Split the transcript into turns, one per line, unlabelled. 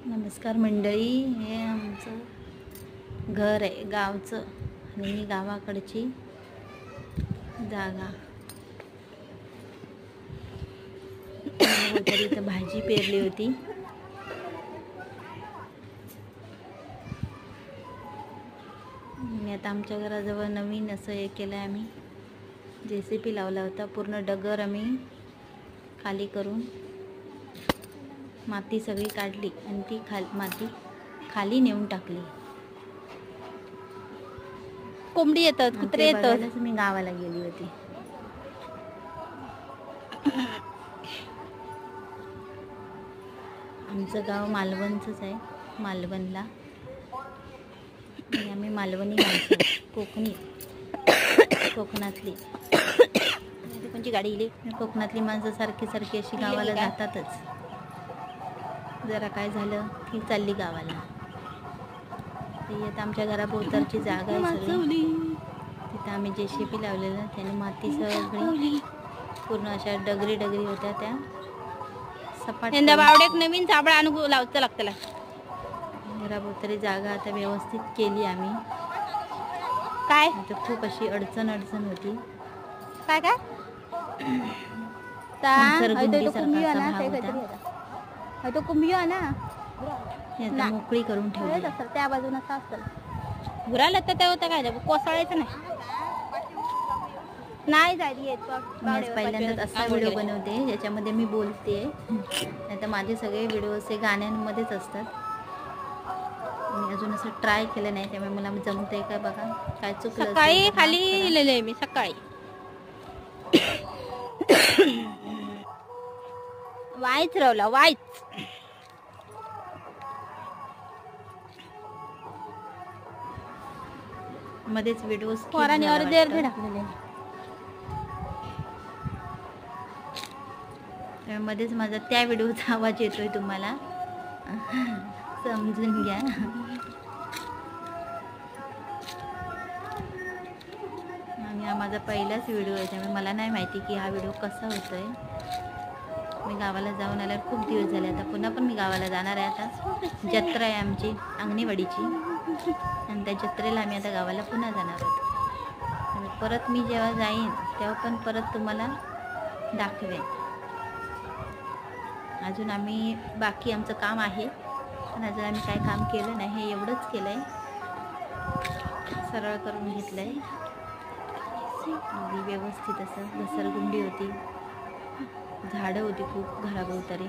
नमस्कार मंडळी, हे आमचं घर आहे गावचं आणि ही गावाकडची जागा. तरी इथं भाजी पेरली होती. आणि आता आमच्या घराजवळ नवीन असं हे केलं आहे. आम्ही JCB लावला होता. पूर्ण डगर आम्ही खाली करून माती सगळी काढली आणि ती माती खाली नेऊन टाकली.
कोंबडी येतात, कुत्रे येतात.
मी गावाला गेली होती. आमचं गाव मालवणचंच आहे, मालवणला. आणि आम्ही मालवणी माणसं, कोकणातली.
कोणची गाडी इली?
कोकणातली माणसं सारखी अशी गावाला जातातच. जरा काय झालं की चालली गावाला. आता आमच्या घराभोवतालची जागा आहे सगळी. तिथं आम्ही JCB लावलेलं. त्याने माती सगळी पूर्ण अशा डगरी होत्या, त्या सपाट.
यंदा बावडेक नवीन चाबळा आणू लावचं लागतं.
घराभोवताली जागा आता व्यवस्थित केली आम्ही.
काय
खूप अशी अडचण होती.
काय काय तो कुंभियो ना
मोकळी करून ठेवली.
त्या बाजून घुराला तर त्या होतं काय कोसळायचं नाही
पहिल्यांदाच असा व्हिडिओ बनवते ज्याच्यामध्ये मी बोलते. नाही तर माझे सगळे व्हिडिओ असे गाण्यांमध्येच असतात. मी अजून असं ट्राय केलं नाही, त्यामुळे मला जमतंय का बघा. काय चुकलं
सकाळी खाली लिहिलंय मी सकाळी. वाईच रावला वाईच.
मध्येच व्हिडिओ मध्येच माझा त्या व्हिडिओचा आवाज येतोय, तुम्हाला समजून घ्या. आणि हा माझा पहिलाच व्हिडिओ आहे, त्यामुळे मला नाही माहिती की हा व्हिडिओ कसा होतोय. मी गावाला जाऊन आल्यावर खूप दिवस झाले. आता पुन्हा पण मी गावाला जाणार आहे. आता जत्रा आहे आमची अंगणीवाडीची, आणि त्या जत्रेला आम्ही आता गावाला पुन्हा जाणार आहोत. आणि परत मी जेव्हा जाईन तेव्हा पण परत तुम्हाला दाखवेन. अजून आम्ही बाकी आमचं काम आहे, पण अजून आम्ही काय काम केलं नाही. हे एवढंच केलं आहे, सरळ करून घेतलं आहे. अगदी व्यवस्थित असं घसरगुंडी होती, झाडं होती खूप घराभोवताली.